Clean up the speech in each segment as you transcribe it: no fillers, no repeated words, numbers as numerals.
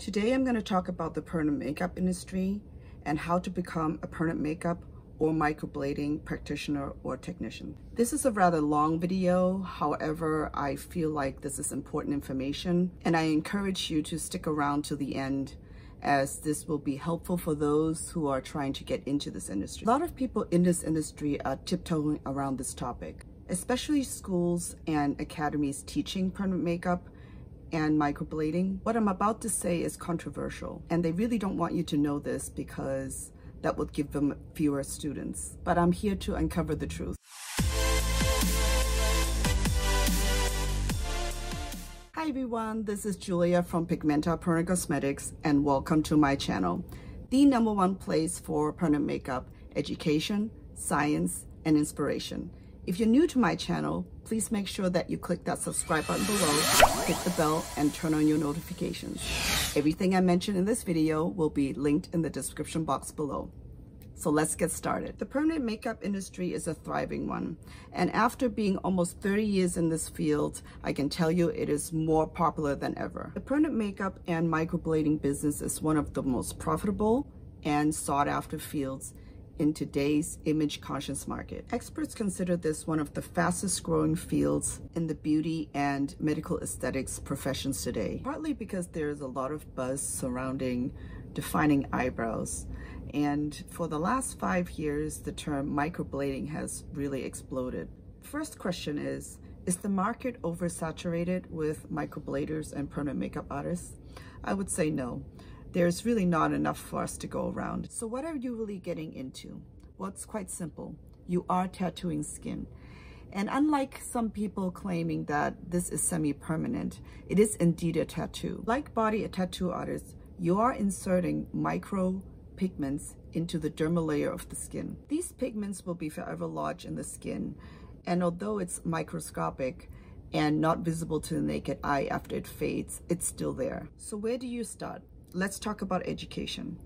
Today I'm going to talk about the permanent makeup industry and how to become a permanent makeup or microblading practitioner or technician. This is a rather long video, however, I feel like this is important information and I encourage you to stick around to the end as this will be helpful for those who are trying to get into this industry. A lot of people in this industry are tiptoeing around this topic, especially schools and academies teaching permanent makeup and microblading. What I'm about to say is controversial, and they really don't want you to know this because that would give them fewer students. But I'm here to uncover the truth. Hi everyone, this is Julia from Pigmenta Cosmetics, and welcome to my channel, the #1 place for permanent makeup education, science, and inspiration. If you're new to my channel, please make sure that you click that subscribe button below, hit the bell, and turn on your notifications. Everything I mentioned in this video will be linked in the description box below. So let's get started. The permanent makeup industry is a thriving one, and after being almost 30 years in this field, I can tell you it is more popular than ever. The permanent makeup and microblading business is one of the most profitable and sought after fields in today's image-conscious market. Experts consider this one of the fastest growing fields in the beauty and medical aesthetics professions today, partly because there's a lot of buzz surrounding defining eyebrows. And for the last 5 years, the term microblading has really exploded. First question is the market oversaturated with microbladers and permanent makeup artists? I would say no. There's really not enough for us to go around. So what are you really getting into? Well, it's quite simple. You are tattooing skin. And unlike some people claiming that this is semi-permanent, it is indeed a tattoo. Like body tattoo artists, you are inserting micro pigments into the dermal layer of the skin. These pigments will be forever lodged in the skin, and although it's microscopic and not visible to the naked eye after it fades, it's still there. So where do you start? Let's talk about education.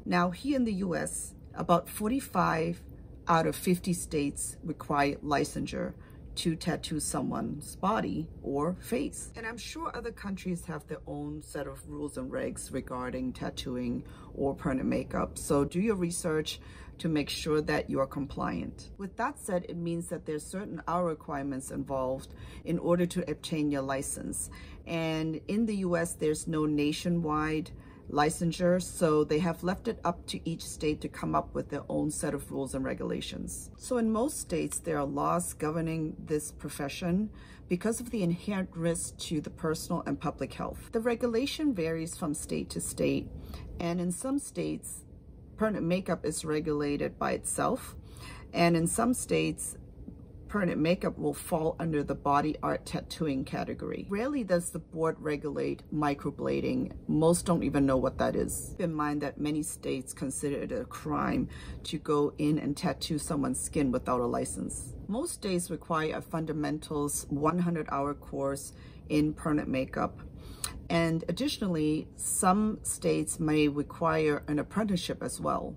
Now, here in the US, about 45 out of 50 states require licensure to tattoo someone's body or face. And I'm sure other countries have their own set of rules and regs regarding tattooing or permanent makeup. So do your research to make sure that you are compliant. With that said, it means that there's certain hour requirements involved in order to obtain your license. And in the US, there's no nationwide licensure, so they have left it up to each state to come up with their own set of rules and regulations. So in most states, there are laws governing this profession because of the inherent risk to the personal and public health. The regulation varies from state to state, and in some states, permanent makeup is regulated by itself, and in some states, permanent makeup will fall under the body art tattooing category. Rarely does the board regulate microblading. Most don't even know what that is. Keep in mind that many states consider it a crime to go in and tattoo someone's skin without a license. Most states require a fundamentals 100-hour course in permanent makeup. And additionally, some states may require an apprenticeship as well,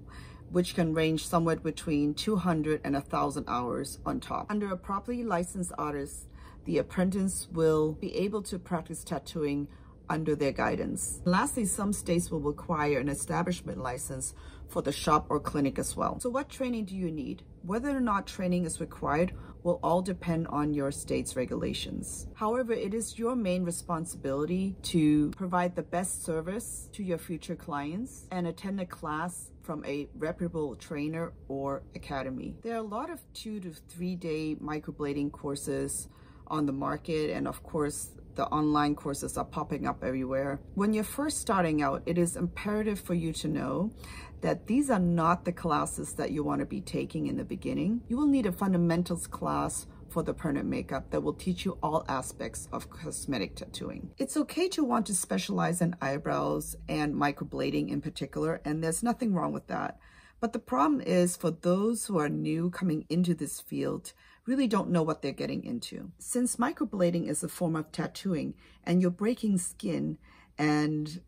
which can range somewhere between 200 and 1,000 hours on top. Under a properly licensed artist, the apprentice will be able to practice tattooing under their guidance. Lastly, some states will require an establishment license for the shop or clinic as well. So what training do you need? Whether or not training is required will all depend on your state's regulations. However, it is your main responsibility to provide the best service to your future clients and attend a class from a reputable trainer or academy. There are a lot of 2 to 3 day microblading courses on the market, and of course, the online courses are popping up everywhere. When you're first starting out, it is imperative for you to know that these are not the classes that you want to be taking in the beginning. You will need a fundamentals class for the permanent makeup that will teach you all aspects of cosmetic tattooing. It's okay to want to specialize in eyebrows and microblading in particular, and there's nothing wrong with that. But the problem is for those who are new coming into this field, really don't know what they're getting into. Since microblading is a form of tattooing and you're breaking skin and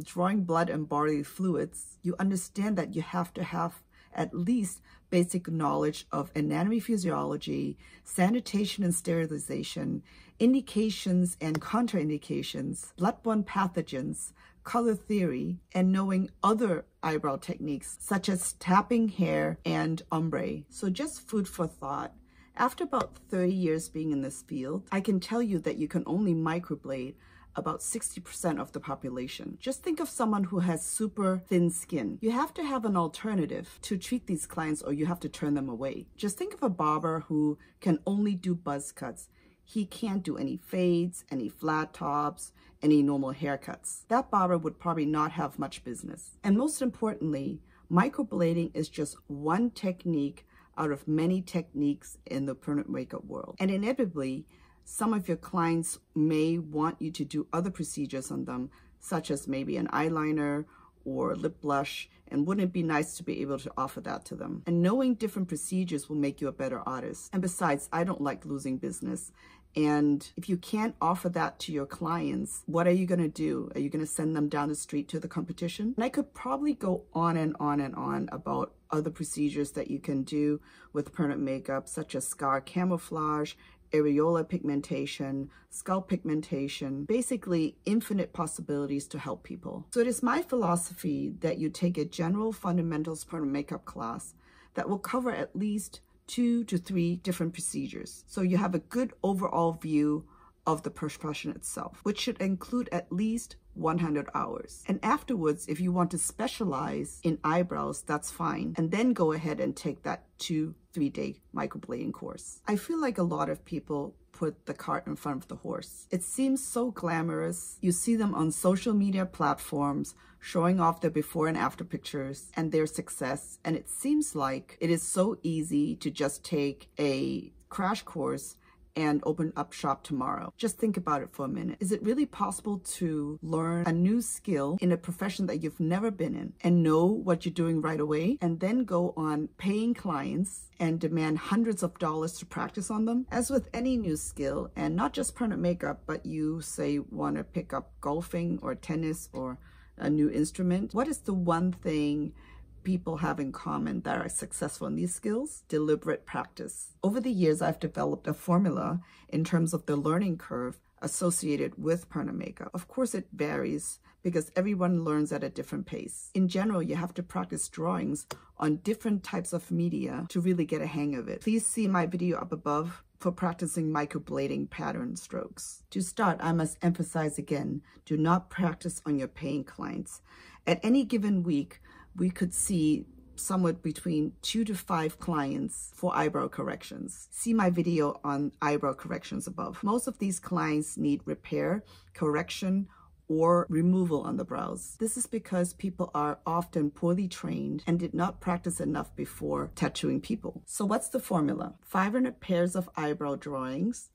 drawing blood and bodily fluids, you understand that you have to have at least basic knowledge of anatomy, physiology, sanitation and sterilization, indications and contraindications, bloodborne pathogens, color theory, and knowing other eyebrow techniques such as tapping hair and ombre. So just food for thought. After about 30 years being in this field, I can tell you that you can only microblade about 60% of the population. Just think of someone who has super thin skin. You have to have an alternative to treat these clients, or you have to turn them away. Just think of a barber who can only do buzz cuts. He can't do any fades, any flat tops, any normal haircuts. That barber would probably not have much business. And most importantly, microblading is just one technique out of many techniques in the permanent makeup world. And inevitably, some of your clients may want you to do other procedures on them, such as maybe an eyeliner or lip blush, and wouldn't it be nice to be able to offer that to them? And knowing different procedures will make you a better artist. And besides, I don't like losing business. And if you can't offer that to your clients, what are you going to do? Are you going to send them down the street to the competition? And I could probably go on and on and on about other procedures that you can do with permanent makeup, such as scar camouflage, areola pigmentation, scalp pigmentation, basically infinite possibilities to help people. So it is my philosophy that you take a general fundamentals permanent makeup class that will cover at least 2 to 3 different procedures. So you have a good overall view of the profession itself, which should include at least 100 hours. And afterwards, if you want to specialize in eyebrows, that's fine. And then go ahead and take that 2-3 day microblading course. I feel like a lot of people put the cart in front of the horse. It seems so glamorous. You see them on social media platforms showing off their before and after pictures and their success. And it seems like it is so easy to just take a crash course and open up shop tomorrow. Just think about it for a minute. Is it really possible to learn a new skill in a profession that you've never been in and know what you're doing right away, and then go on paying clients and demand hundreds of dollars to practice on them? As with any new skill, and not just permanent makeup, but you say want to pick up golfing or tennis or a new instrument, what is the one thing people have in common that are successful in these skills? Deliberate practice. Over the years, I've developed a formula in terms of the learning curve associated with permanent makeup. Of course, it varies because everyone learns at a different pace. In general, you have to practice drawings on different types of media to really get a hang of it. Please see my video up above for practicing microblading pattern strokes. To start, I must emphasize again, do not practice on your paying clients. At any given week, we could see somewhere between 2 to 5 clients for eyebrow corrections. See my video on eyebrow corrections above. Most of these clients need repair, correction, or removal on the brows. This is because people are often poorly trained and did not practice enough before tattooing people. So what's the formula? 500 pairs of eyebrow drawings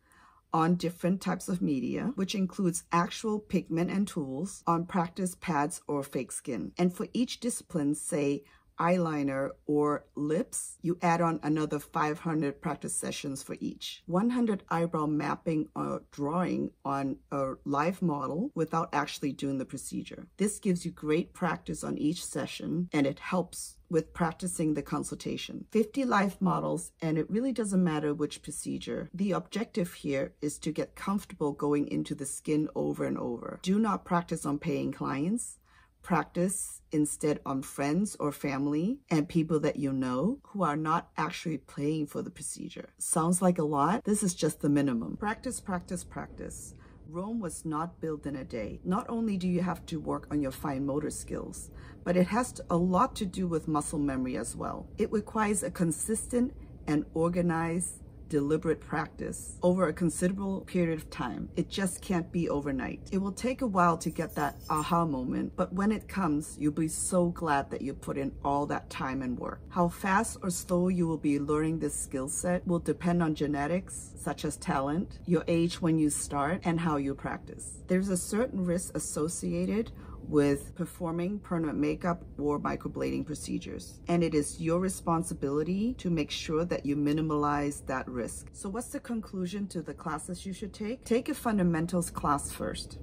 on different types of media, which includes actual pigment and tools on practice pads or fake skin. And for each discipline, say eyeliner or lips, you add on another 500 practice sessions for each. 100 eyebrow mapping or drawing on a live model without actually doing the procedure. This gives you great practice on each session, and it helps with practicing the consultation. 50 live models, and it really doesn't matter which procedure. The objective here is to get comfortable going into the skin over and over. Do not practice on paying clients. Practice instead on friends or family and people that you know who are not actually paying for the procedure. Sounds like a lot? This is just the minimum. Practice, practice, practice. Rome was not built in a day. Not only do you have to work on your fine motor skills, but it has a lot to do with muscle memory as well. It requires a consistent and organized, deliberate practice over a considerable period of time. It just can't be overnight. It will take a while to get that aha moment, but when it comes, you'll be so glad that you put in all that time and work. How fast or slow you will be learning this skill set will depend on genetics, such as talent, your age when you start, and how you practice. There's a certain risk associated with performing permanent makeup or microblading procedures, and it is your responsibility to make sure that you minimize that risk. So what's the conclusion to the classes you should take? Take a fundamentals class first,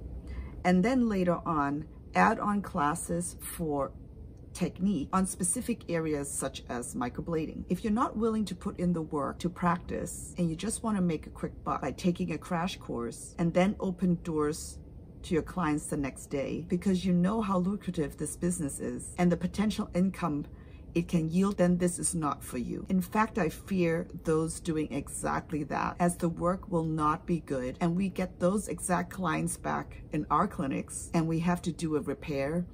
and then later on add on classes for technique on specific areas such as microblading. If you're not willing to put in the work to practice and you just want to make a quick buck by taking a crash course and then open doors to your clients the next day because you know how lucrative this business is and the potential income it can yield, then this is not for you. In fact, I fear those doing exactly that, as the work will not be good and we get those exact clients back in our clinics and we have to do a repair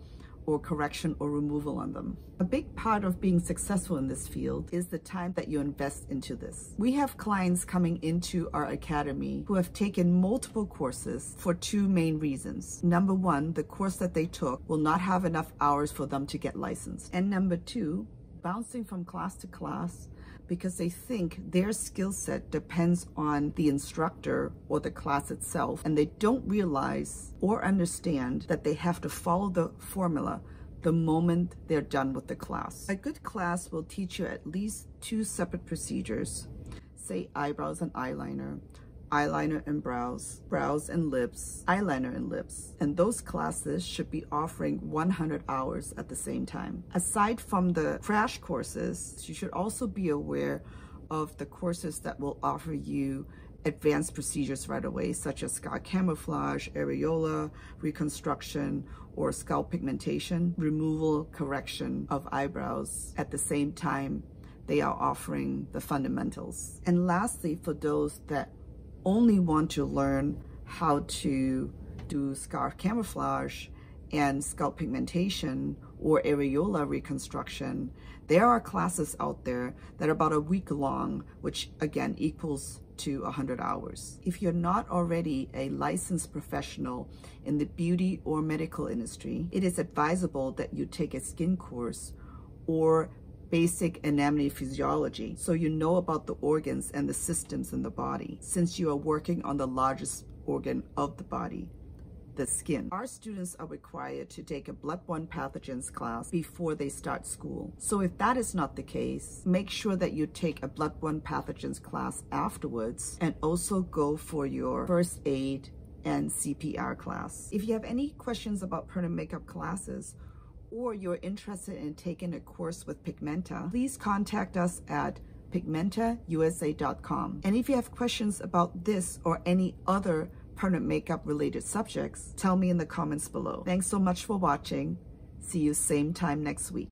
or correction or removal on them. A big part of being successful in this field is the time that you invest into this. We have clients coming into our academy who have taken multiple courses for two main reasons. Number one, the course that they took will not have enough hours for them to get licensed. And number two, bouncing from class to class because they think their skill set depends on the instructor or the class itself, and they don't realize or understand that they have to follow the formula the moment they're done with the class. A good class will teach you at least two separate procedures, say eyebrows and eyeliner, eyeliner and brows, brows and lips, eyeliner and lips, and those classes should be offering 100 hours at the same time. Aside from the crash courses, you should also be aware of the courses that will offer you advanced procedures right away, such as scar camouflage, areola, reconstruction, or scalp pigmentation, removal, correction of eyebrows. At the same time, they are offering the fundamentals. And lastly, for those that only want to learn how to do scar camouflage and scalp pigmentation or areola reconstruction, there are classes out there that are about a week long, which again equals to 100 hours. If you're not already a licensed professional in the beauty or medical industry, it is advisable that you take a skin course or basic anatomy physiology so you know about the organs and the systems in the body, since you are working on the largest organ of the body, the skin. Our students are required to take a bloodborne pathogens class before they start school. So if that is not the case, make sure that you take a bloodborne pathogens class afterwards and also go for your first aid and CPR class. If you have any questions about permanent makeup classes, or you're interested in taking a course with Pigmenta, please contact us at pigmentausa.com. And if you have questions about this or any other permanent makeup related subjects, tell me in the comments below. Thanks so much for watching. See you same time next week.